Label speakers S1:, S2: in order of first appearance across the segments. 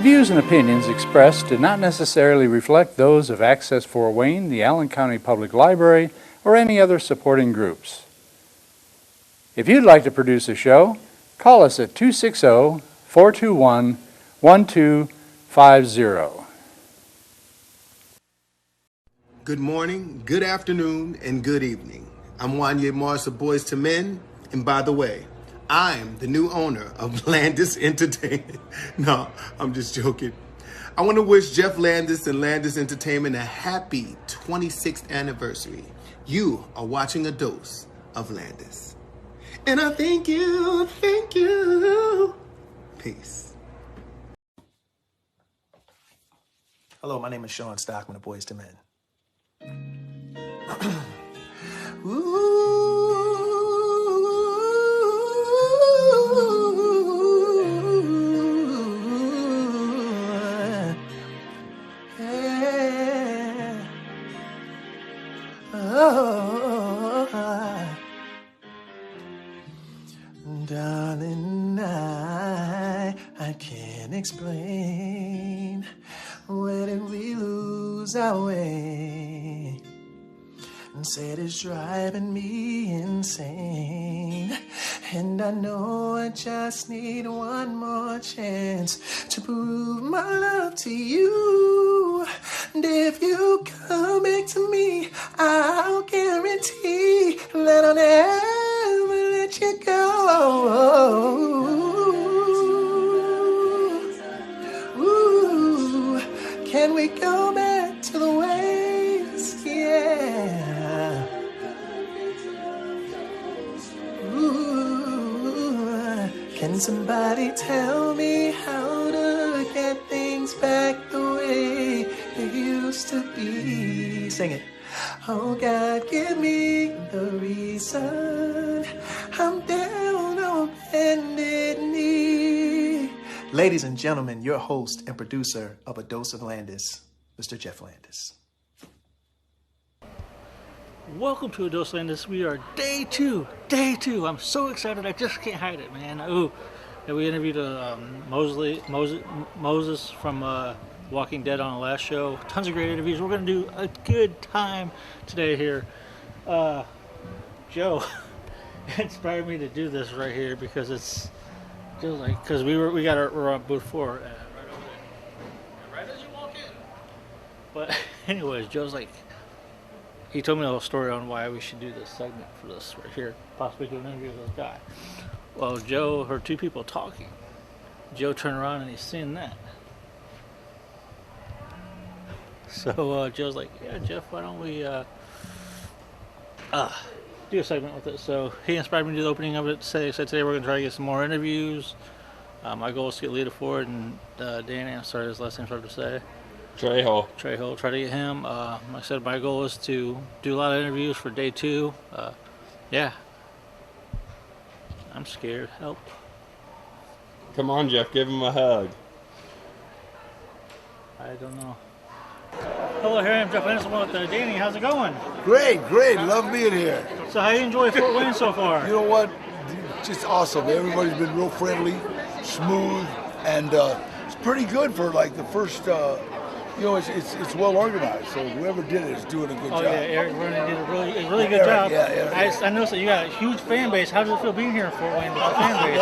S1: views and opinions expressed do not necessarily reflect those of Access Fort Wayne, the Allen County Public Library, or any other supporting groups. If you'd like to produce a show, call us at 260-421-1250.
S2: Good morning, good afternoon, and good evening. I'm Wanye Morris of Boys to Men, and by the way, I'm the new owner of Landis Entertainment. No, I'm just joking. I want to wish Jeff Landis and Landis Entertainment a happy 26th anniversary. You are watching a dose of Landis. And I thank you. Peace.
S3: Hello, my name is Sean Stockman of Boys to Men. Darling, I can't explain. Where did we lose our way? And said it's driving me insane. And I know I just need one more chance to prove my love to you. And if you come back to me, I'll guarantee that I'll never let you go. Ooh, can we go back to the ways? Yeah. Ooh, can somebody tell me how to get things back the way they used to be? Sing it. Oh God, give me the reason I'm down on bended knee. Ladies and gentlemen, your host and producer of A Dose of Landis, Mr. Jeff Landis.
S4: Welcome to A Dose of Landis. We are day two. I'm so excited, I just can't hide it, man. Ooh, and we interviewed Moses from Walking Dead on the last show. Tons of great interviews. We're going to do a good time today here. Joe inspired me to do this right here because it's just like, because we're on booth 4 right over there, right as you walk in. But anyways, Joe's like, he told me a whole story on why we should do this segment for this right here, possibly do an interview with this guy. Well, Joe heard two people talking. Joe turned around and he's seeing that. So Joe's like, yeah, Jeff, why don't we do a segment with it? So he inspired me to do the opening of it. Said today we're going to try to get some more interviews. My goal is to get Lita Ford and Danny, I'm sorry, his last name's hard to say.
S5: Trejo.
S4: Try to get him. Like I said, my goal is to do a lot of interviews for day 2. Yeah. I'm scared. Help.
S5: Come on, Jeff, give him a hug.
S4: I don't know. Hello, here I am, Jeff Landis with Danny. How's it going?
S6: Great. Love being here.
S4: So how you enjoy Fort Wayne so far?
S6: You know what? Just awesome. Everybody's been real friendly, smooth, and it's pretty good for like the first. It's well organized. So whoever did it is doing a good job.
S4: Oh yeah, Eric Vernon did a really good job.
S6: Yeah.
S4: I noticed that you got a huge fan base. How does it feel being here in Fort Wayne with the fan base?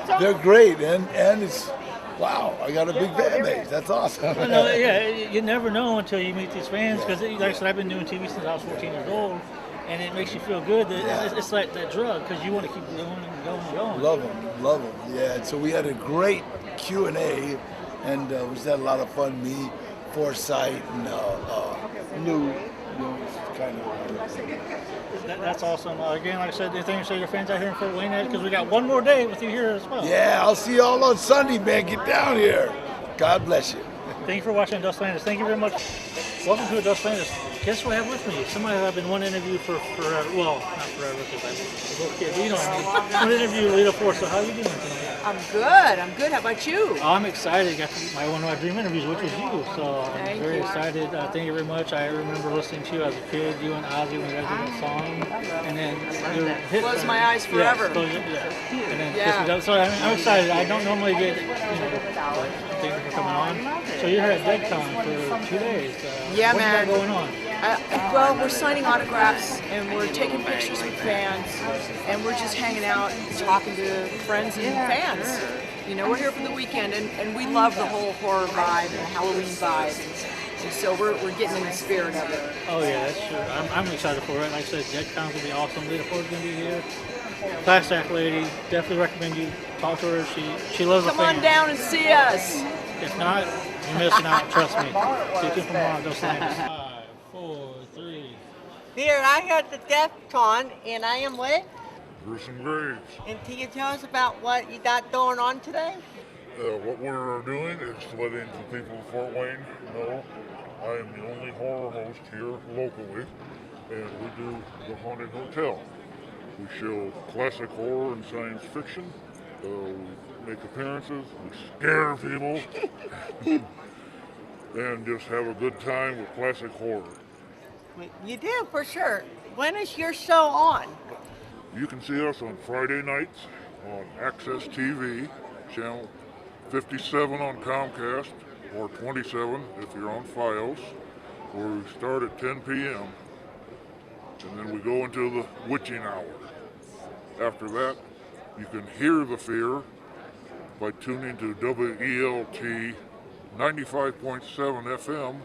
S6: Hey, they're great, and it's wow. I got a big fan base. That's awesome.
S4: You never know until you meet these fans because, like I said, I've been doing TV since I was 14 years old, and it makes you feel good. It's like that drug because you want to keep going and going.
S6: Love them. Yeah. So we had a great Q&A, and we just had a lot of fun. Me, Foresight, and Lou. Kind of.
S4: That's awesome. Again, like I said, thanks to your fans out here in Fort Wayne because we got one more day with you here as well.
S6: Yeah, I'll see you all on Sunday, man. Get down here. God bless you.
S4: Thank you for watching Dos Landis. Thank you very much. Welcome to Dos Landis. Guess what I have with me? Somebody I've been wanting to interview for forever. Well, not forever because I was a little kid, but you know what I mean. I want to interview Lita for. So how are you doing tonight?
S7: I'm good. I'm good. How about you?
S4: I'm excited. Got one of my dream interviews, which was you. So I'm
S7: Thank
S4: very
S7: you.
S4: excited. Thank you very much. I remember listening to you as a kid, you and Ozzy when you guys did that song, and then you hit
S7: Close My Eyes Forever.
S4: And then
S7: Yeah.
S4: Kiss Me Down. So I'm excited. I don't normally get thank you for coming on. So you're here at Deadcon for 2 days.
S7: Yeah,
S4: what
S7: man.
S4: you got going on?
S7: Well, we're signing autographs and we're taking pictures with fans and we're just hanging out, talking to friends and fans. You know, we're here for the weekend and we love the whole horror vibe and the Halloween vibe. And so we're getting in the spirit of it.
S4: Oh yeah, that's true. I'm excited for it. Like I said, Deadcon's gonna be awesome. Lita Ford's gonna be here. Class act lady. Definitely recommend you talk to her. She loves the
S7: Come on
S4: fans.
S7: down and see us.
S4: If not, you're missing out. Trust me. Stay tuned for more on Dos Landis. 5, 4, 3.
S8: Here, I got the Deadcon, and I am with.
S9: Gruesome Graves.
S8: And can you tell us about what you got going on today?
S9: What we're doing is letting the people of Fort Wayne know I am the only horror host here locally, and we do the Haunted Hotel. We show classic horror and science fiction. We make appearances. We scare people, and just have a good time with classic horror.
S8: You do, for sure. When is your show on?
S9: You can see us on Friday nights on Access TV, channel 57 on Comcast, or 27 if you're on Fios, where we start at 10 p.m. and then we go into the witching hour. After that, you can hear the fear by tuning to WELT 95.7 FM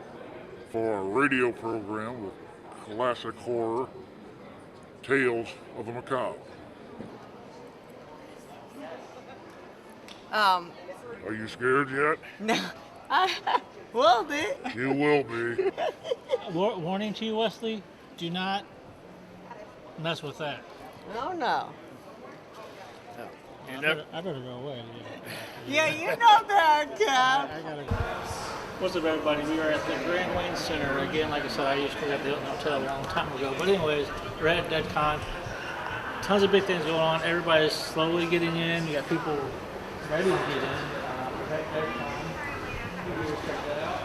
S9: for our radio program with classic horror, Tales of the Macabre. Are you scared yet?
S8: No. Will be.
S9: You will be.
S4: Warning to you, Wesley. Do not mess with that.
S8: Oh, no.
S4: I better go away.
S8: Yeah, you know better, Jeff.
S4: I gotta go. What's up, everybody? We are at the Grand Wayne Center. Again, like I said, I used to be at the Hilton Hotel a long time ago. But anyways, we're at Deadcon. Tons of big things going on. Everybody's slowly getting in. You got people ready to get in. We're at Deadcon. You can check that out.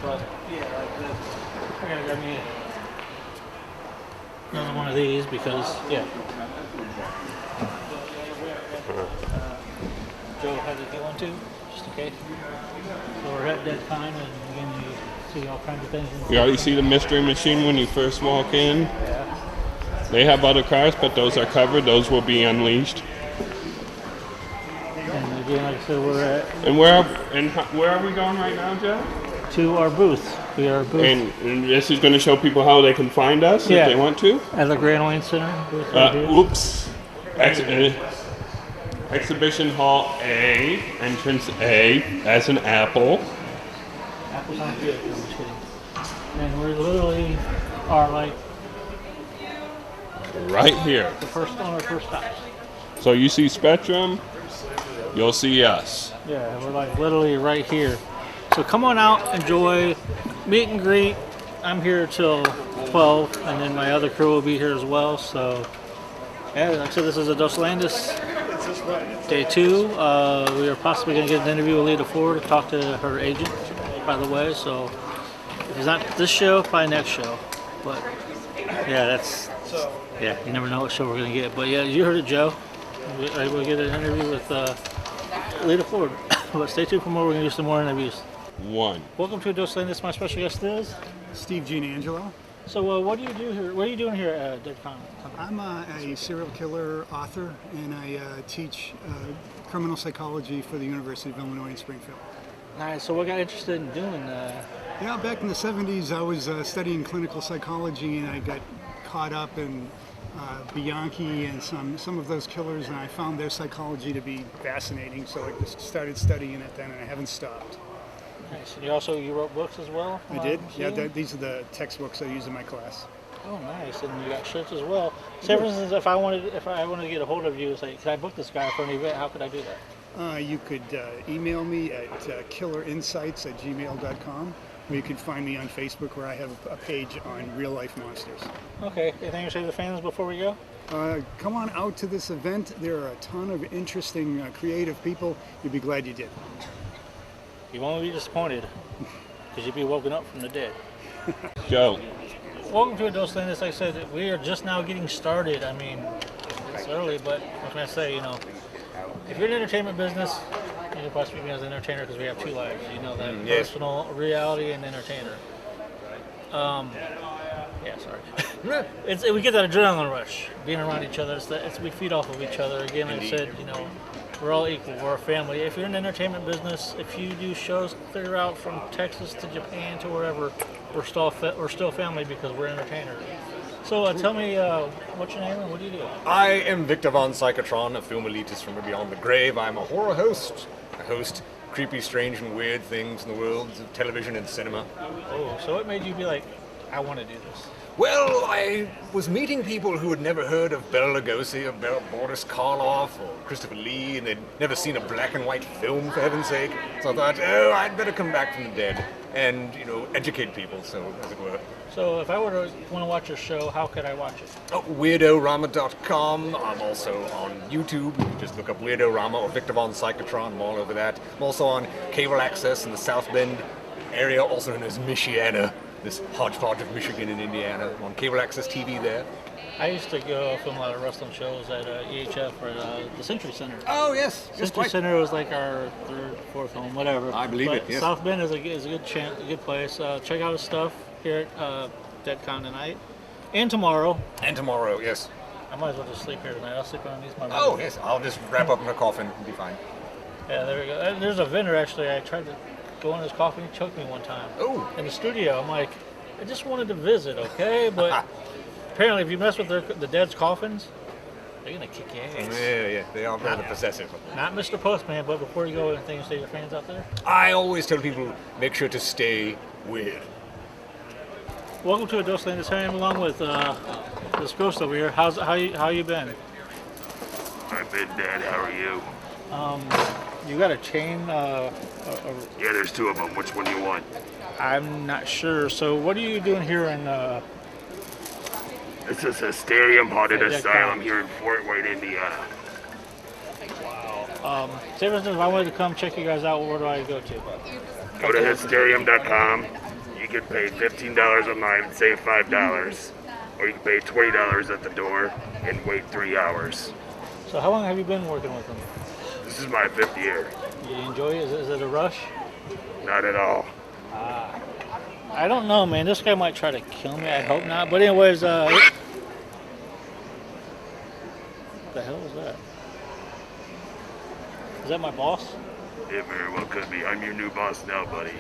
S4: But, yeah, like this. I gotta grab me another one of these because, yeah. Joe had to get one too, just in case. So we're at Deadcon, and again, you see all kinds of things.
S5: You already see the mystery machine when you first walk in.
S4: Yeah.
S5: They have other cars, but those are covered. Those will be unleashed.
S4: And again, like I said, we're at
S5: And where are we going right now, Jeff?
S4: to our booth. We are booth
S5: And this is going to show people how they can find us
S4: Yeah.
S5: if they want to.
S4: at the Grand Wayne Center. Booth right here.
S5: Oops. Exhibition Hall A, entrance A, as an apple.
S4: Apple's not good. I'm just kidding. And we literally are like
S5: Right here.
S4: the first one, our first stops.
S5: So you see Spectrum, you'll see us.
S4: Yeah, we're like literally right here. So come on out, enjoy, meet and greet. I'm here till 12, and then my other crew will be here as well. So, yeah, like I said, this is a Dos Landis day 2. We are possibly going to get an interview with Lita Ford to talk to her agent, by the way. So, if it's not this show, probably next show. But, yeah, you never know what show we're going to get. But, yeah, you heard it, Joe. We'll get an interview with Lita Ford. But stay tuned for more. We're going to do some more interviews.
S5: 1.
S4: Welcome to Dos Landis. My special guest is.
S10: Steve Gianangelo.
S4: So, what do you do here? What are you doing here at Deadcon?
S10: I'm a serial killer author, and I teach criminal psychology for the University of Illinois in Springfield.
S4: Nice. So, what got interested in doing?
S10: Yeah, back in the 70s, I was studying clinical psychology, and I got caught up in Bianchi and some of those killers, and I found their psychology to be fascinating. So I just started studying it then, and I haven't stopped.
S4: Nice. And you wrote books as well?
S10: I did. Yeah, these are the textbooks I use in my class.
S4: Oh, nice. And you got shirts as well. Say, for instance, if I wanted to get a hold of you, say, can I book this guy for an event? How could I do that?
S10: You could email me at killerinsights@gmail.com, or you could find me on Facebook, where I have a page on real life monsters.
S4: Okay, anything to say to the fans before we go?
S10: Come on out to this event. There are a ton of interesting, creative people. You'll be glad you did.
S4: You won't be disappointed, because you'll be woken up from the dead.
S5: Go.
S4: Welcome to Adults Landis. Like I said, we are just now getting started. I mean, it's early, but what can I say, if you're in the entertainment business, you can possibly be as an entertainer, because we have two lives. You know that, personal reality and entertainer. Yeah, sorry. We get that adrenaline rush, being around each other. We feed off of each other. Again, like I said, we're all equal. We're a family. If you're in the entertainment business, if you do shows clear out from Texas to Japan to wherever, we're still family, because we're entertainers. So tell me, what's your name and what do you do?
S11: I am Victor Von Psychotron, a film elitist from beyond the grave. I'm a horror host. I host creepy, strange, and weird things in the worlds of television and cinema.
S4: Oh, so what made you be like, I want to do this?
S11: Well, I was meeting people who had never heard of Bela Lugosi or Boris Karloff or Christopher Lee, and they'd never seen a black and white film, for heaven's sake. So I thought, I'd better come back from the dead and, educate people, so as it were.
S4: So if I were to want to watch your show, how could I watch it?
S11: WeirdoRama.com. I'm also on YouTube. You can just look up Weirdo Rama or Victor Von Psychotron. I'm all over that. I'm also on cable access in the South Bend area, also known as Michiana. This hodgepodge of Michigan and Indiana. I'm on cable access TV there.
S4: I used to go film a lot of wrestling shows at EHF or the Century Center.
S11: Oh, yes.
S4: Century Center was like our third, fourth home, whatever.
S11: I believe it, yes.
S4: South Bend is a good place. Check out his stuff here at Deadcon tonight. And tomorrow.
S11: And tomorrow, yes.
S4: I might as well just sleep here tonight. I'll sleep underneath my bed.
S11: Oh, yes. I'll just wrap up in a coffin and be fine.
S4: Yeah, there we go. And there's a vendor, actually. I tried to go in his coffin. He choked me one time.
S11: Oh.
S4: In the studio. I'm like, I just wanted to visit, okay? But apparently if you mess with the dead's coffins, they're going to kick your ass.
S11: Yeah. They are rather possessive.
S4: Not Mr. Postman, but before you go, anything to say to your fans out there?
S11: I always tell people, make sure to stay weird.
S4: Welcome to Adults Landis. I am along with this ghost over here. How you been?
S12: I've been dead. How are you?
S4: You got a chain?
S12: Yeah, there's two of them. Which one do you want?
S4: I'm not sure. So what are you doing here in...
S12: This is a Stadium Haunted Asylum here in Fort Wayne, Indiana.
S4: Wow. Say for instance, if I wanted to come check you guys out, where do I go to?
S12: Go to hysterium.com. You can pay $15 a month, save $5. Or you can pay $20 at the door and wait 3 hours.
S4: So how long have you been working with them?
S12: This is my 5th year.
S4: You enjoy it? Is it a rush?
S12: Not at all.
S4: I don't know, man. This guy might try to kill me. I hope not. But anyways, what the hell is that? Is that my boss?
S12: It very well could be. I'm your new boss now, buddy.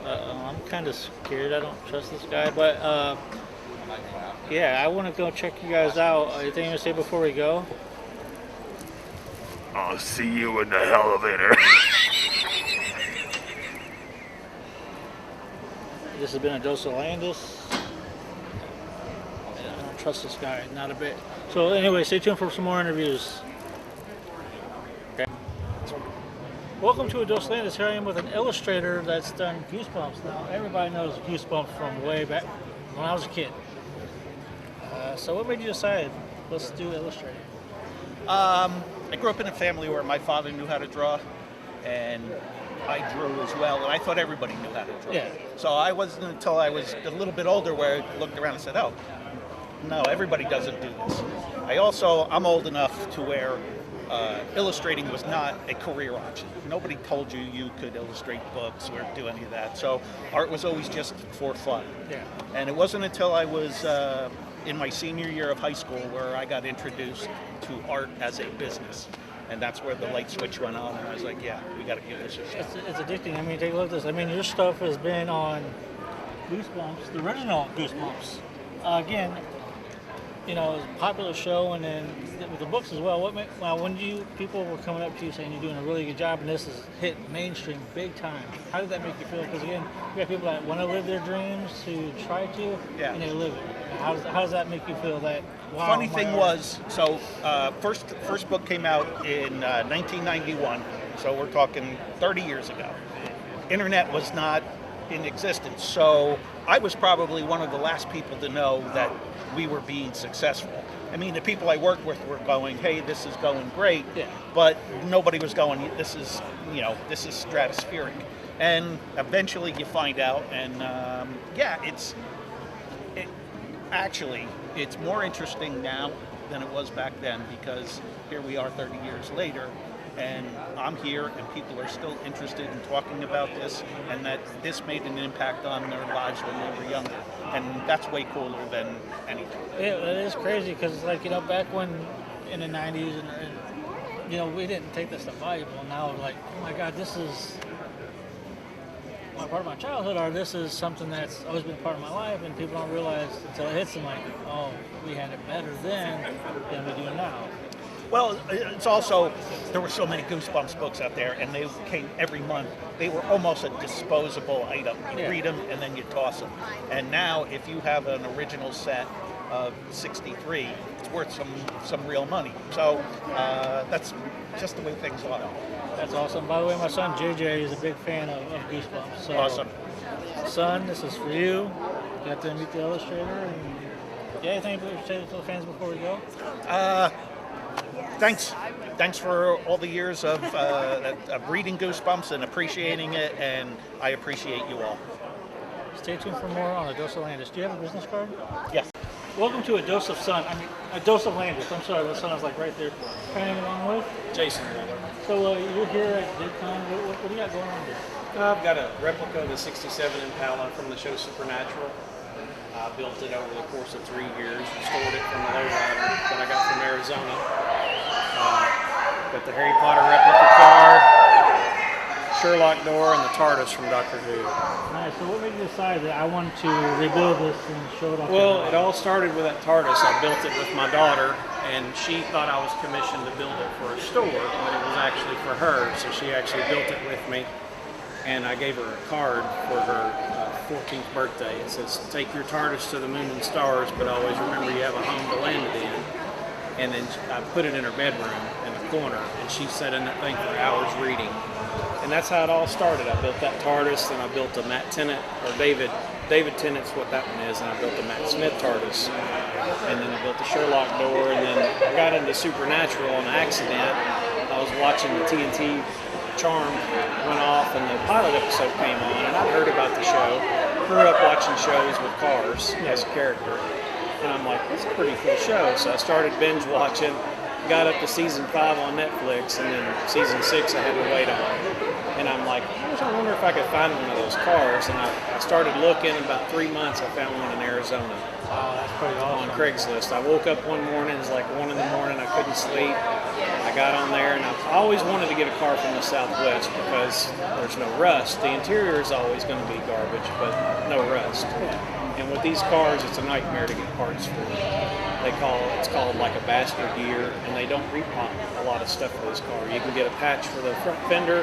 S4: I'm kind of scared. I don't trust this guy. But, yeah, I want to go check you guys out. Anything to say before we go?
S12: I'll see you in the elevator.
S4: This has been a dose of Landis. I don't trust this guy, not a bit. So anyway, stay tuned for some more interviews. Okay. Welcome to Adults Landis. Here I am with an illustrator that's done Goosebumps. Now, everybody knows Goosebumps from way back when I was a kid. So what made you decide, let's do illustrating?
S13: I grew up in a family where my father knew how to draw, and I drew as well, and I thought everybody knew how to draw.
S4: Yeah.
S13: So I wasn't until I was a little bit older where I looked around and said, oh, no, everybody doesn't do this. I'm old enough to where illustrating was not a career option. Nobody told you you could illustrate books or do any of that. So art was always just for fun.
S4: Yeah.
S13: And it wasn't until I was in my senior year of high school where I got introduced to art as a business. And that's where the light switch went on, and I was like, yeah, we got to give this a shot.
S4: It's addicting. I mean, take a look at this. I mean, your stuff has been on Goosebumps, the original Goosebumps. Again, it was a popular show, and then with the books as well. When people were coming up to you saying you're doing a really good job, and this is hit mainstream big time, how did that make you feel? Because again, you got people that want to live their dreams, who try to, and they live it. How does that make you feel? That wow,
S13: funny thing was, first book came out in 1991, So we're talking 30 years ago. Internet was not in existence. So I was probably one of the last people to know that we were being successful. I mean, the people I worked with were going, hey, this is going great, but nobody was going, this is stratospheric. And eventually you find out, and it's more interesting now than it was back then, because here we are 30 years later, and I'm here, and people are still interested in talking about this, and that this made an impact on their lives when they were younger, and that's way cooler than anything.
S4: Yeah, it is crazy because, like, back when in the '90s, and we didn't take this stuff valuable. Now, like, oh my God, this is part of my childhood, or this is something that's always been part of my life, and people don't realize until it hits them, like, oh, we had it better then than we do now.
S13: Well, it's also, there were so many Goosebumps books out there, and they came every month. They were almost a disposable item. You read them, and then you toss them. And now, if you have an original set of 63, it's worth some real money. So that's just the way things are.
S4: That's awesome. By the way, my son JJ is a big fan of Goosebumps. So,
S13: awesome.
S4: Son, this is for you. Got to meet the illustrator. And anything to say to the fans before we go?
S13: Thanks for all the years of reading Goosebumps and appreciating it, and I appreciate you all.
S4: Stay tuned for more on A Dose of Landis. Do you have a business card?
S13: Yes.
S4: Welcome to A Dose of A Dose of Landis. I'm sorry, the sun is like right there. Hanging along with?
S14: Jason.
S4: So you're here at Deadcon. What do you got going on here?
S14: I've got a replica of the 67 Impala from the show Supernatural. I built it over the course of 3 years, restored it from a lowrider that I got from Arizona. Got the Harry Potter replica car, Sherlock door, and the TARDIS from Doctor Who.
S4: Nice. So what made you decide that I wanted to rebuild this and show it off?
S14: Well, it all started with that TARDIS. I built it with my daughter, and she thought I was commissioned to build it for a store, but it was actually for her, so she actually built it with me. And I gave her a card for her 14th birthday. It says, take your TARDIS to the moon and stars, but always remember you have a home to land it in. And then I put it in her bedroom in the corner, and she sat in that thing for hours reading. And that's how it all started. I built that TARDIS, and I built a Matt Tennant, or David Tennant's what that one is, and I built a Matt Smith TARDIS. And then I built the Sherlock door, and then I got into Supernatural on accident. I was watching the TNT Charm went off, and the pilot episode came on, and I'd heard about the show. Grew up watching shows with cars as a character. And I'm like, that's a pretty cool show. So I started binge watching, got up to season 5 on Netflix, and then season 6 I had to wait on. And I'm like, I wonder if I could find one of those cars. And I started looking. In about 3 months, I found one in Arizona.
S4: Oh, that's pretty awesome.
S14: On Craigslist. I woke up one morning, it was like 1 in the morning, I couldn't sleep. I got on there, and I always wanted to get a car from the Southwest because there's no rust. The interior is always going to be garbage, but no rust. And with these cars, it's a nightmare to get parts for. It's called like a bastard gear, and they don't repop a lot of stuff for this car. You can get a patch for the front fender,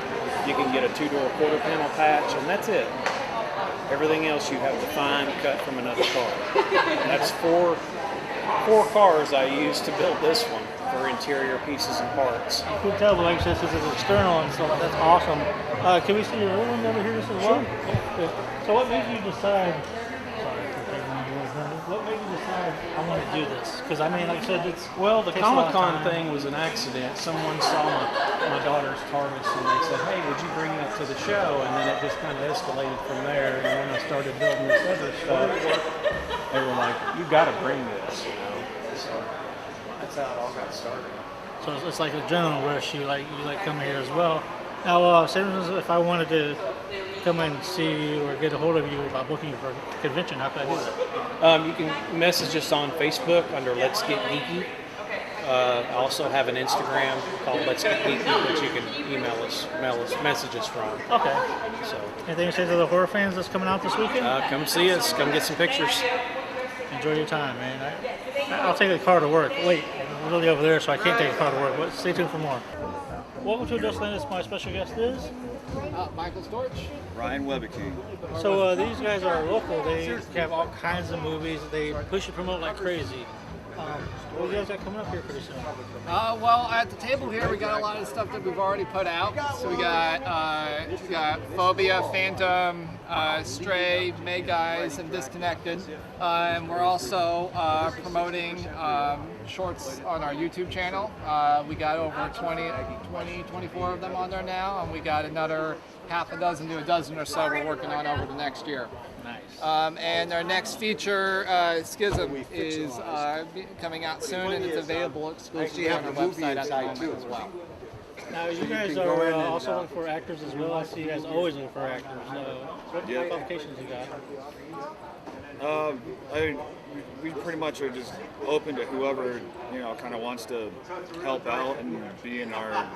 S14: you can get a 2-door quarter panel patch, and that's it. Everything else you have to find, cut from another car. And that's four cars I used to build this one for interior pieces and parts.
S4: You can tell, but like I said, this is external and stuff. That's awesome. Can we see your other one over here just as well? Sure. So what made you decide? What made you decide I want to do this? Because I mean, like I said, it's
S14: the Comic-Con thing was an accident. Someone saw my daughter's TARDIS, and they said, "Hey, would you bring that to the show?" And then it just kind of escalated from there. And when I started building this other stuff, they were like, "You got to bring this," So that's how it all got started.
S4: So it's like an adrenaline rush. You come here as well. Now, if I wanted to come and see you or get a hold of you about booking you for a convention, how can I do that?
S14: You can message us on Facebook under Let's Get Geeky. I also have an Instagram called Let's Get Geeky that you can email us messages from.
S4: Okay.
S14: So,
S4: anything to say to the horror fans that's coming out this weekend?
S14: Come see us. Come get some pictures.
S4: Enjoy your time, man. I'll take the car to work. Wait, I'm really over there, so I can't take the car to work. But stay tuned for more. Welcome to A Dose of Landis. My special guest is
S15: Michael Storch.
S16: Ryan Webeke.
S4: So these guys are local. They have all kinds of movies. They push and promote like crazy. What do you guys got coming up here pretty soon?
S15: Well, at the table here, we got a lot of stuff that we've already put out. So we got Phobia, Phantom, Stray, May Guys, and Disconnected. And we're also promoting shorts on our YouTube channel. We got over 24 of them on there now, and we got another half a dozen to a dozen or so we're working on over the next year.
S4: Nice.
S15: And our next feature, Schism, is coming out soon, and it's available exclusively on our website at the moment as well.
S4: Now, you guys are also looking for actors as well. I see you guys always looking for actors. What qualifications you got?
S16: We pretty much are just open to whoever, kind of wants to help out and be in our,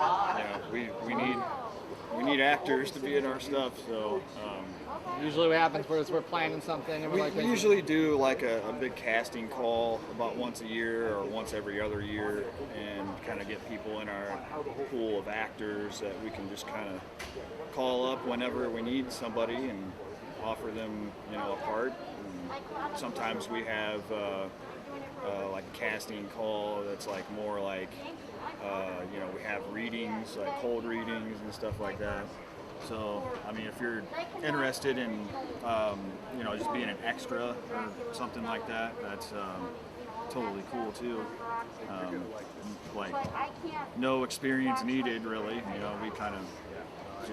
S16: we need actors to be in our stuff, so.
S15: Usually what happens is we're planning something and we're
S16: we usually do like a big casting call about once a year or once every other year, and kind of get people in our pool of actors that we can just kind of call up whenever we need somebody and offer them, a part. And sometimes we have like a casting call that's like more like, we have readings, like cold readings and stuff like that. So, I mean, if you're interested in, just being an extra or something like that, that's totally cool too. Like, no experience needed, really. We kind of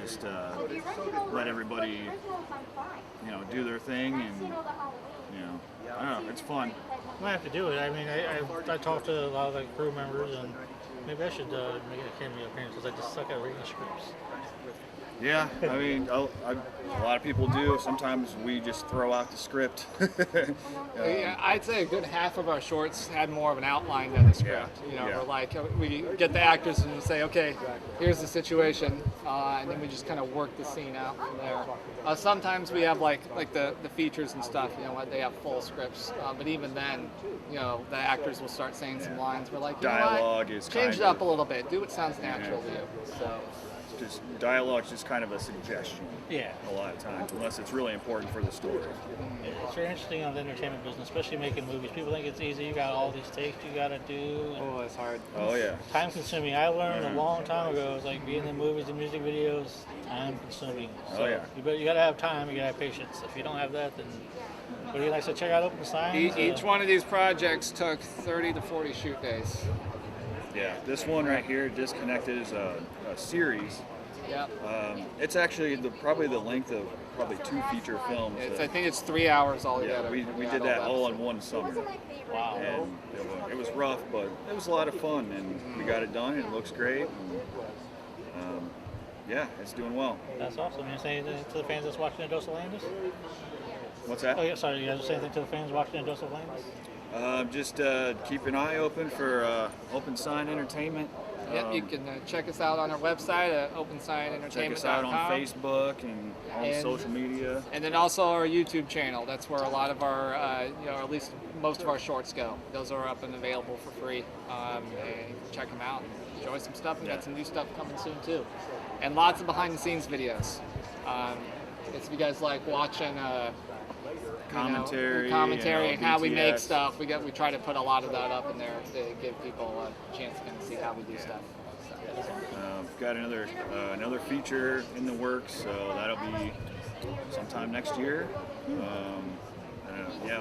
S16: just let everybody, do their thing, and, I don't know, it's fun.
S4: I might have to do it. I mean, I talked to a lot of the crew members, and maybe I should make a cameo appearance because I just suck at reading scripts.
S16: Yeah, I mean, a lot of people do. Sometimes we just throw out the script.
S15: Yeah, I'd say a good half of our shorts had more of an outline than the script. We're like, we get the actors and say, okay, here's the situation, and then we just kind of work the scene out from there. Sometimes we have like the features and stuff, they have full scripts, but even then, the actors will start saying some lines. We're like,
S16: dialogue is
S15: change it up a little bit, do what sounds natural to you. So.
S16: Just dialogue's just kind of a suggestion.
S4: Yeah.
S16: A lot of times, unless it's really important for the story.
S4: It's very interesting on the entertainment business, especially making movies. People think it's easy. You got all these takes you got to do.
S15: Oh, it's hard.
S16: Oh yeah.
S4: Time consuming. I learned a long time ago. It's like being in the movies and music videos. Time consuming. So you got to have time. You got to have patience. If you don't have that, then what do you like to check out Open Signs?
S15: Each one of these projects took 30 to 40 shoot days.
S16: Yeah, this one right here, Disconnected, is a series.
S15: Yeah.
S16: It's actually probably the length of probably 2 feature films.
S15: I think it's 3 hours altogether.
S16: Yeah, we did that all in one summer.
S4: Wow.
S16: And it was rough, but it was a lot of fun, and we got it done, and it looks great. And, yeah, it's doing well.
S4: That's awesome. You say anything to the fans that's watching a Dose of Landis?
S16: What's that?
S4: Oh, yeah, sorry. You guys say anything to the fans watching a Dose of Landis?
S16: Just keep an eye open for Open Sign Entertainment.
S15: Yep, you can check us out on our website at opensignentertainment.com.
S16: Check us out on Facebook and on social media.
S15: And then also our YouTube channel. That's where a lot of our, at least most of our shorts go. Those are up and available for free. And check them out and enjoy some stuff. We got some new stuff coming soon too. And lots of behind the scenes videos. If you guys like watching
S16: commentary
S15: and how we make stuff. We try to put a lot of that up in there to give people a chance to kind of see how we do stuff.
S16: We've got another feature in the works, so that'll be sometime next year.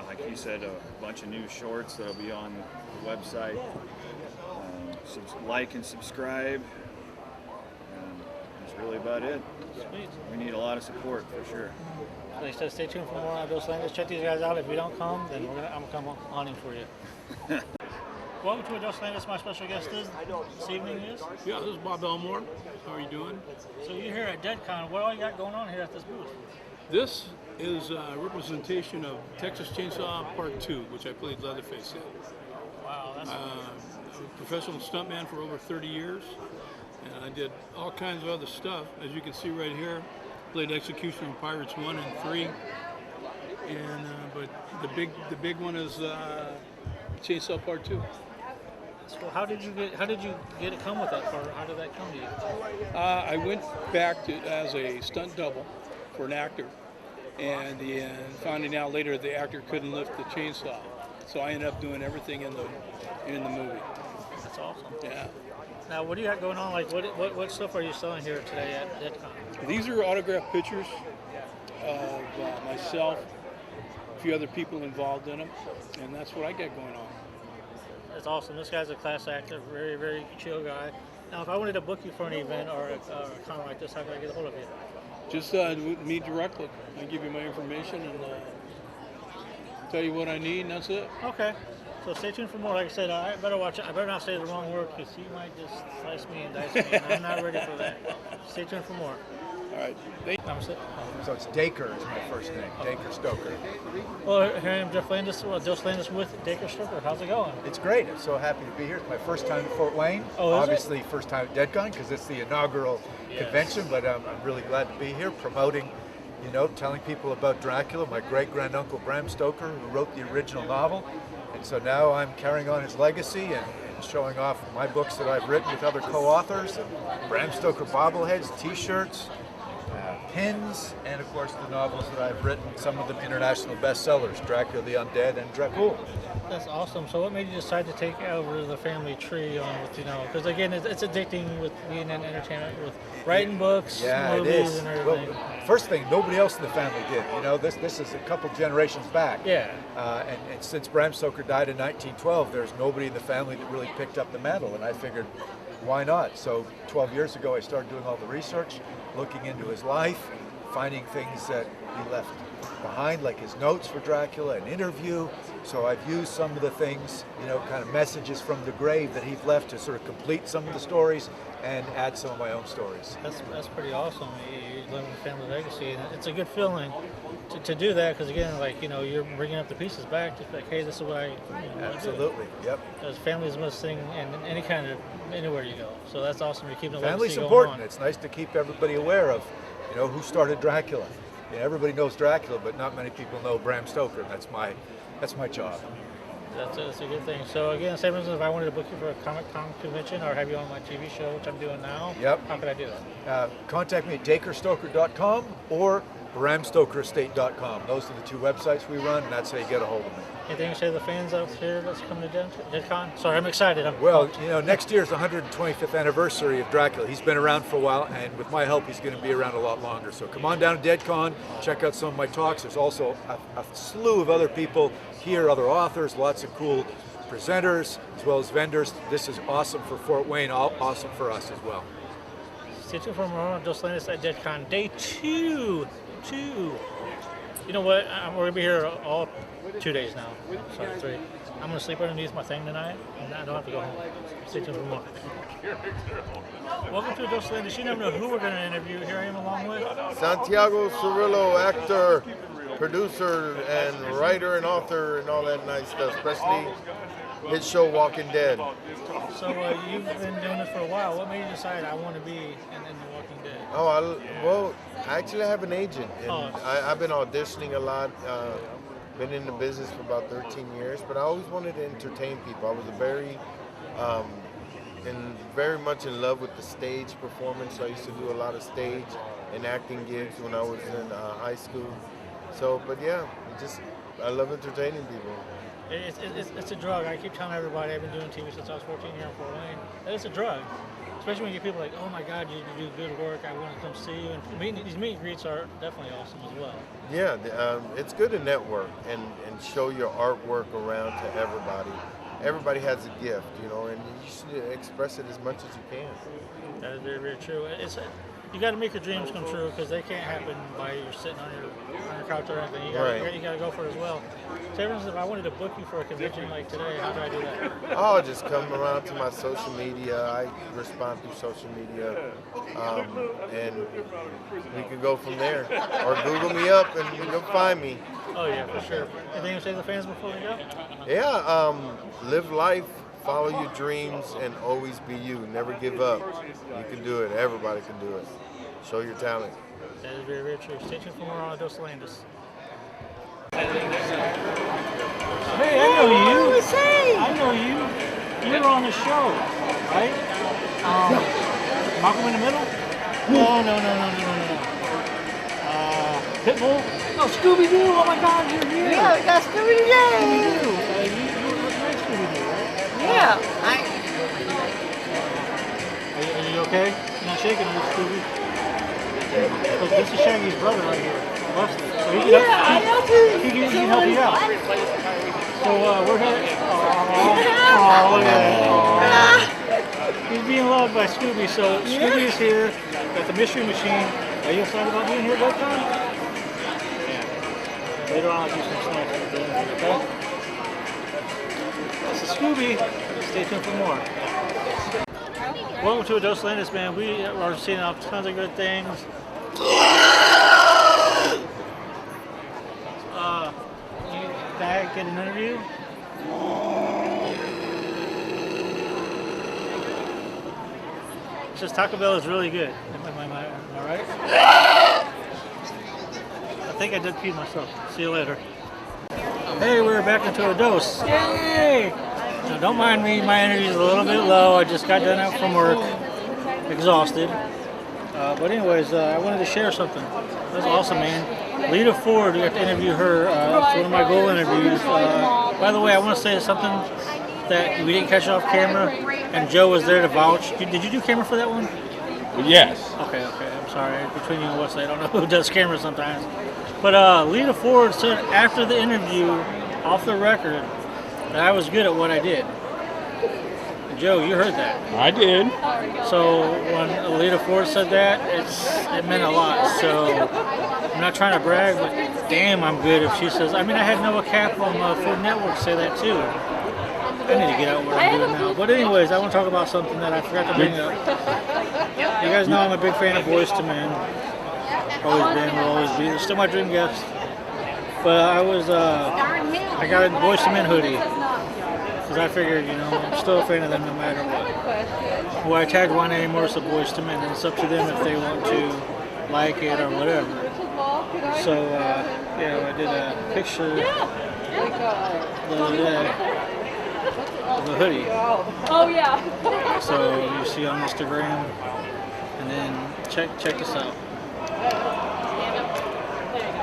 S16: Like you said, a bunch of new shorts that'll be on the website. Like and subscribe. That's really about it.
S4: Sweet.
S16: We need a lot of support for sure.
S4: Like I said, stay tuned for more on Dose of Landis. Check these guys out. If you don't come, then I'm gonna come hunting for you. Welcome to a Dose of Landis. My special guest this evening is?
S17: Yeah, this is Bob Elmore. How are you doing?
S4: So you're here at Deadcon. What all you got going on here at this booth?
S17: This is a representation of Texas Chainsaw Part 2, which I played Leatherface in.
S4: Wow, that's
S17: I'm a professional stuntman for over 30 years, and I did all kinds of other stuff. As you can see right here, played Execution in Pirates 1 and 3, and but the big one is Chainsaw Part 2.
S4: So how did you get it come with that part? How did that come to you?
S17: I went back as a stunt double for an actor, and finding out later the actor couldn't lift the chainsaw. So I ended up doing everything in the movie.
S4: That's awesome.
S17: Yeah.
S4: Now, what do you got going on? Like, what stuff are you selling here today at Deadcon?
S17: These are autographed pictures of myself, a few other people involved in them, and that's what I got going on.
S4: That's awesome. This guy's a class actor, very, very chill guy. Now, if I wanted to book you for an event or a con like this, how can I get a hold of you?
S17: Just me directly. I give you my information and tell you what I need, and that's it.
S4: Okay. So stay tuned for more. Like I said, I better watch it. I better not say the wrong word because he might just slice me and dice me, and I'm not ready for that. Stay tuned for more.
S17: All right.
S18: So it's Dacre is my first name, Dacre Stoker.
S4: Well, here I am, Jeff Landis. Well, Jeff Landis with Dacre Stoker. How's it going?
S18: It's great. I'm so happy to be here. It's my first time at Fort Wayne.
S4: Oh, is
S18: Obviously, first time at Deadcon because it's the inaugural convention. But I'm really glad to be here promoting, telling people about Dracula. My great-granduncle Bram Stoker, who wrote the original novel. And so now I'm carrying on his legacy and showing off my books that I've written with other co-authors, and Bram Stoker bobbleheads, T-shirts, pins, and of course the novels that I've written, some of them international bestsellers, Dracula the Undead and Dracul.
S4: That's awesome. So what made you decide to take over the family tree on with, because again, it's addicting with being in entertainment, with writing books, movies, and everything.
S18: Well, first thing, nobody else in the family did. This is a couple generations back.
S4: Yeah.
S18: And since Bram Stoker died in 1912, there's nobody in the family that really picked up the mantle, and I figured, why not? So 12 years ago, I started doing all the research, looking into his life, finding things that he left behind, like his notes for Dracula, an interview. So I've used some of the things, kind of messages from the grave that he's left to sort of complete some of the stories and add some of my own stories.
S4: That's pretty awesome. You're living a family legacy, and it's a good feeling to do that because again, you're bringing up the pieces back. Just like, hey, this is what I.
S18: Absolutely. Yep.
S4: Because family's must thing in any kind of anywhere you go. So that's awesome. You're keeping the
S18: family's
S4: legacy
S18: important.
S4: Going on.
S18: It's nice to keep everybody aware of, who started Dracula. Everybody knows Dracula, but not many people know Bram Stoker. That's my job.
S4: That's a good thing. So again, same as if I wanted to book you for a Comic-Con convention or have you on my TV show, which I'm doing now.
S18: Yep.
S4: How could I do that?
S18: Contact me at dacrestoker.com or bramstokerestate.com. Those are the two websites we run, and that's how you get a hold of me.
S4: Anything to say to the fans out here that's coming to Deadcon? Sorry, I'm excited.
S18: Next year's the 125th anniversary of Dracula. He's been around for a while, and with my help, he's going to be around a lot longer. So come on down to Deadcon, check out some of my talks. There's also a slew of other people here, other authors, lots of cool presenters, as well as vendors. This is awesome for Fort Wayne, awesome for us as well.
S4: Stay tuned for more. Just Landis at Deadcon, day 2. You know what? We're going to be here all 2 days now. Sorry, 3. I'm going to sleep underneath my thing tonight, and I don't have to go home. Stay tuned for more. Welcome to Dos Landis. You never know who we're going to interview. Here I am along with
S19: Santiago Cirillo, actor, producer, and writer and author and all that nice stuff, especially his show Walking Dead.
S4: So you've been doing this for a while. What made you decide I want to be in The Walking Dead?
S19: Well, actually I have an agent, and I've been auditioning a lot. Been in the business for about 13 years, but I always wanted to entertain people. I was very much in love with the stage performance. So I used to do a lot of stage and acting gigs when I was in high school. So, but yeah, I love entertaining people.
S4: It's a drug. I keep telling everybody I've been doing TV since I was 14 here in Fort Wayne. It's a drug. Especially when you get people like, oh my God, you do good work. I want to come see you. And these meet and greets are definitely awesome as well.
S19: Yeah, it's good to network and show your artwork around to everybody. Everybody has a gift, and you should express it as much as you can.
S4: That is very, very true. You got to make your dreams come true because they can't happen by you sitting on your couch or anything. You got to go for it as well. So, if I wanted to book you for a convention like today, how do I do that?
S19: Oh, just come around to my social media. I respond through social media, and we can go from there. Or Google me up and you'll find me.
S4: Oh yeah, for sure. Anything to say to the fans before we go?
S19: Yeah, live life. Follow your dreams and always be you. Never give up. You can do it. Everybody can do it. Show your talent.
S4: That is very, very true. Stay tuned for more on Dos Landis. Hey, I know you. I know you. You were on the show, right? Malcolm in the Middle? No. Pitbull? No, Scooby-Doo. Oh my God, you're here.
S8: Yeah, we got Scooby-Doo.
S7: Yeah.
S4: Are you okay? You're not shaking, are you, Scooby? Because this is Shaggy's brother right here, Leslie. So he can help you out. So we're here. Oh, look at that. He's being loved by Scooby. So Scooby is here at the Mystery Machine. Are you excited about being here, Deadcon? Yeah. Later on, I'll do some snacks at the end, okay? This is Scooby. Stay tuned for more. Welcome to a Dose of Landis, man. We are seeing all tons of good things. You back get an interview? It's just Taco Bell is really good. Am I right? I think I did pee myself. See you later. Hey, we're back into a dose. Yay! Now, don't mind me, my energy's a little bit low. I just got done out from work, exhausted. But anyways, I wanted to share something. That's awesome, man. Lita Ford, we got to interview her. It's one of my goal interviews. By the way, I want to say something that we didn't catch off camera, and Joe was there to vouch. Did you do camera for that one?
S5: Yes.
S4: Okay, I'm sorry. Between you and Wesley, I don't know who does camera sometimes. But Lita Ford said after the interview, off the record, that I was good at what I did. Joe, you heard that.
S5: I did.
S4: So when Lita Ford said that, it meant a lot. So I'm not trying to brag, but damn, I'm good if she says. I mean, I had Noah Cap on Food Network say that too. I need to get out what I'm doing now. But anyways, I want to talk about something that I forgot to bring up. You guys know I'm a big fan of Boyz II Men. Always been, will always be. They're still my dream guest. But I got a Boyz II Men hoodie. Because I figured, I'm still a fan of them no matter what. Well, I tagged Juan Morris of Boyz II Men, and it's up to them if they want to like it or whatever. So, I did a picture the other day of the hoodie.
S7: Oh, yeah.
S4: So, you see on Instagram, and then check this out.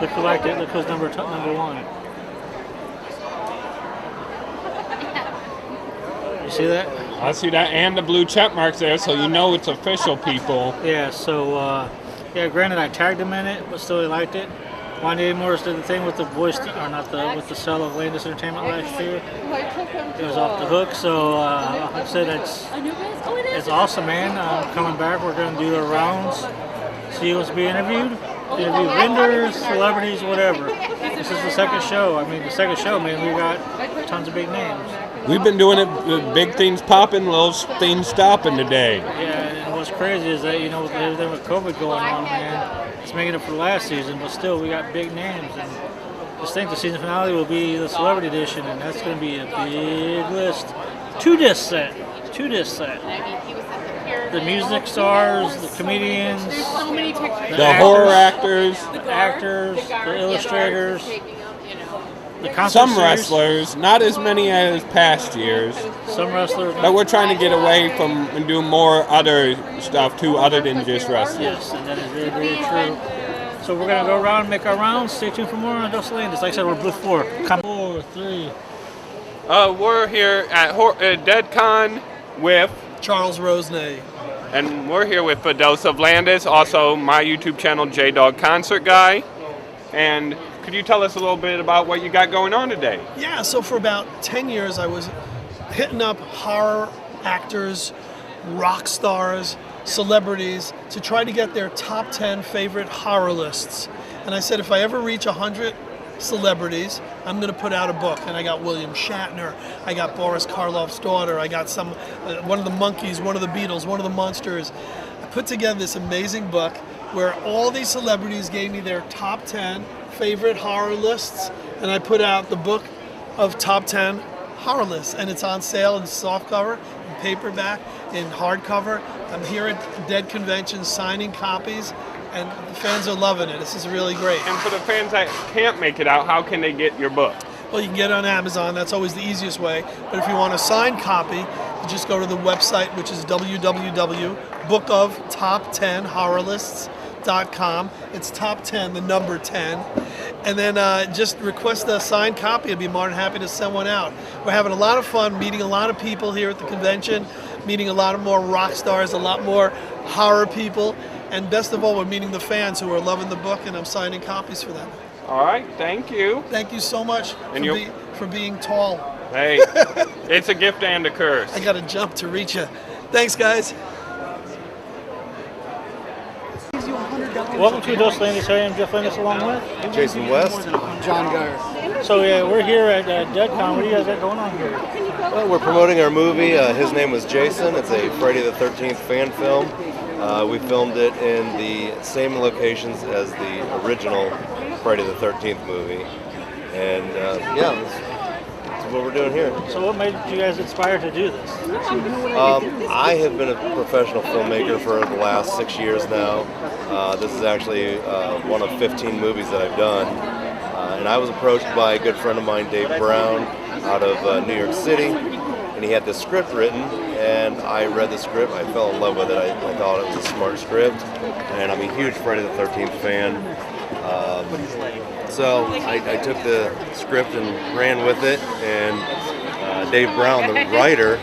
S4: Look who liked it. Look who's number one. You see that?
S5: I see that, and the blue check marks there, so you know it's official, people.
S4: Yeah, so, granted I tagged him in it, but still he liked it. Juan Morris did the thing with the voice, with the sale of Landis Entertainment last year. It was off the hook, so like I said, it's awesome, man. Coming back, we're going to do the rounds, see who's being interviewed. Interview vendors, celebrities, whatever. This is the second show. Man, we got tons of big names.
S5: We've been doing it with big things popping, little things stopping today.
S4: Yeah, and what's crazy is that, with everything with COVID going on, man, it's making it for last season, but still, we got big names. And just think the season finale will be the celebrity edition, and that's going to be a big list. Two disc set. The music stars, the comedians,
S5: the horror actors,
S4: the illustrators, the concert
S5: some
S4: series.
S5: wrestlers, not as many as past years.
S4: Some wrestlers.
S5: But we're trying to get away from and do more other stuff too, other than just wrestling.
S4: Yes, and that is very, very true. So we're going to go around and make our rounds. Stay tuned for more on Dose of Landis. Like I said, we're booth 4. Come 4, 3.
S5: We're here at Deadcon with
S20: Charles Rosenay.
S5: And we're here with a Dose of Landis, also my YouTube channel, J-Dog Concert Guy. And could you tell us a little bit about what you got going on today?
S20: Yeah, so for about 10 years I was hitting up horror actors, rock stars, celebrities to try to get their top 10 favorite horror lists. And I said if I ever reach 100 celebrities, I'm going to put out a book. And I got William Shatner, I got Boris Karloff's daughter, I got one of the Monkees, one of the Beatles, one of the Monsters. I put together this amazing book where all these celebrities gave me their top 10 favorite horror lists, and I put out the book of top 10 horror lists, and it's on sale in softcover, in paperback, in hardcover. I'm here at Dead Convention signing copies, and the fans are loving it. This is really great.
S5: And for the fans that can't make it out, how can they get your book?
S20: Well, you can get it on Amazon. That's always the easiest way. But if you want a signed copy, you just go to the website, which is www.bookoftop10horrorlists.com. It's top 10, the number 10. and then just request a signed copy. I'd be more than happy to send one out. We're having a lot of fun, meeting a lot of people here at the convention, meeting a lot of more rock stars, a lot more horror people, and best of all, we're meeting the fans who are loving the book, and I'm signing copies for them.
S5: All right, thank you.
S20: Thank you so much for being tall.
S5: Hey, it's a gift and a curse.
S20: I got to jump to reach you. Thanks, guys.
S4: Welcome to Dos Landis. I'm Jeff Landis along with
S21: Jason West.
S4: John Geyer. So yeah, we're here at Deadcon. What do you guys got going on here?
S21: Well, we're promoting our movie. His name was Jason. It's a Friday the 13th fan film. We filmed it in the same locations as the original Friday the 13th movie. And yeah, that's what we're doing here.
S4: So what made you guys inspired to do this?
S21: I have been a professional filmmaker for the last 6 years now. This is actually one of 15 movies that I've done. And I was approached by a good friend of mine, Dave Brown, out of New York City. And he had this script written, and I read the script. I fell in love with it. I thought it was a smart script. And I'm a huge Friday the 13th fan. So I took the script and ran with it, and Dave Brown, the writer,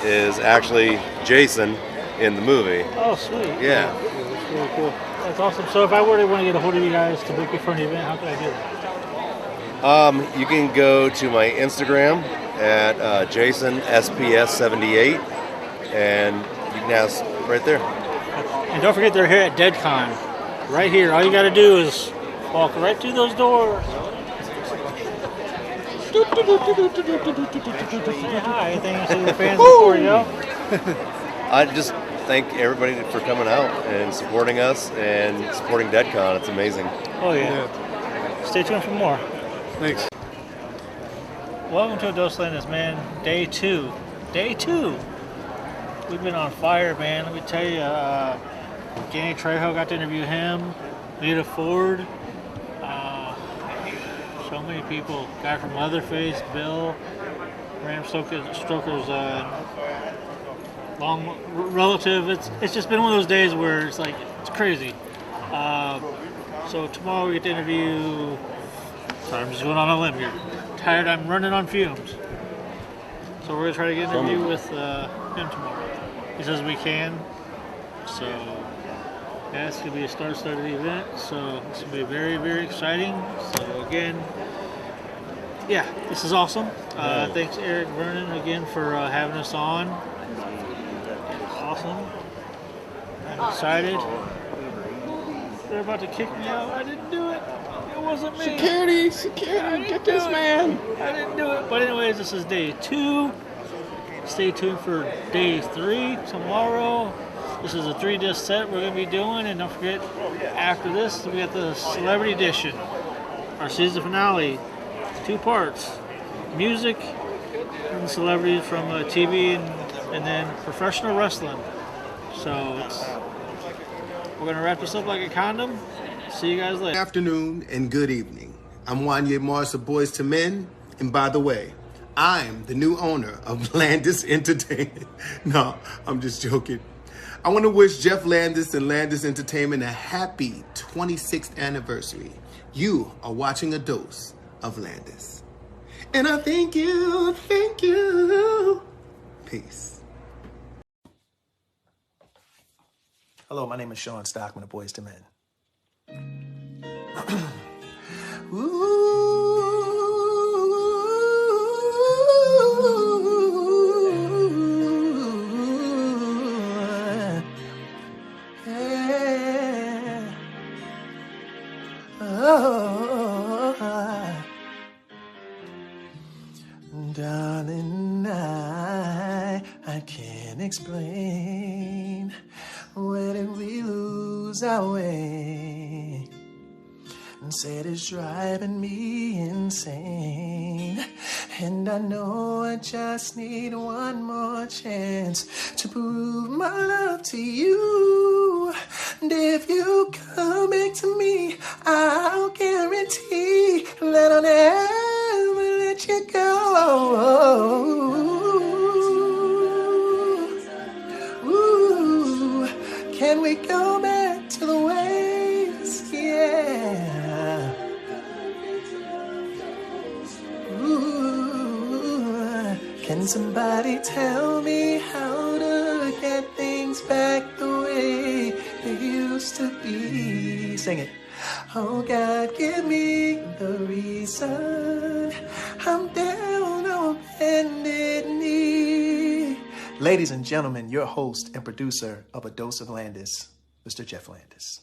S21: is actually Jason in the movie.
S4: Oh, sweet.
S21: Yeah.
S4: That's really cool. That's awesome. So if I were to want to get a hold of you guys to book you for an event, how can I do that?
S21: You can go to my Instagram at JasonSPS78, and you can ask right there.
S4: And don't forget, they're here at Deadcon. Right here. All you got to do is walk right through those doors. Anything you say to the fans before you go?
S21: I just thank everybody for coming out and supporting us and supporting Deadcon. It's amazing.
S4: Oh, yeah. Stay tuned for more.
S21: Thanks.
S4: Welcome to Dos Landis, man. Day 2. Day 2. We've been on fire, man. Let me tell you, Danny Trejo, got to interview him. Lita Ford. So many people. Guy from Leatherface, Bill, Bram Stoker's long relative. It's just been one of those days where it's like, it's crazy. So tomorrow we get to interview, sorry, I'm just going on a limb here. Tired, I'm running on fumes. So we're going to try to get an interview with him tomorrow. He says we can. So yeah, it's going to be a start of the event. So it's going to be very, very exciting. So again, yeah, this is awesome. Thanks Eric Vernon again for having us on. Awesome. I'm excited. They're about to kick me out. I didn't do it. It wasn't me.
S5: Security, get this man.
S4: I didn't do it. But anyways, this is day 2. Stay tuned for day 3 tomorrow. This is a 3-disc set we're going to be doing. And don't forget, after this, we got the Celebrity Edition. Our season finale. 2 parts. Music and celebrities from TV and then professional wrestling. So we're going to wrap this up like a condom. See you guys later.
S2: Good afternoon and good evening. I'm Wanye Morris of Boys to Men. And by the way, I'm the new owner of Landis Entertainment. No, I'm just joking. I want to wish Jeff Landis and Landis Entertainment a happy 26th anniversary. You are watching a dose of Landis. And I thank you. Peace.
S3: Hello, my name is Sean Stockman of Boys to Men. Darling, I can't explain. Where did we lose our way? And said it's driving me insane. And I know I just need one more chance to prove my love to you. And if you come back to me, I'll guarantee that I'll never let you go. Ooh, can we go back to the ways? Yeah. Can somebody tell me how to get things back the way they used to be? Sing it. Oh God, give me the reason I'm down on bended knee. Ladies and gentlemen, your host and producer of A Dose of Landis, Mr. Jeff Landis.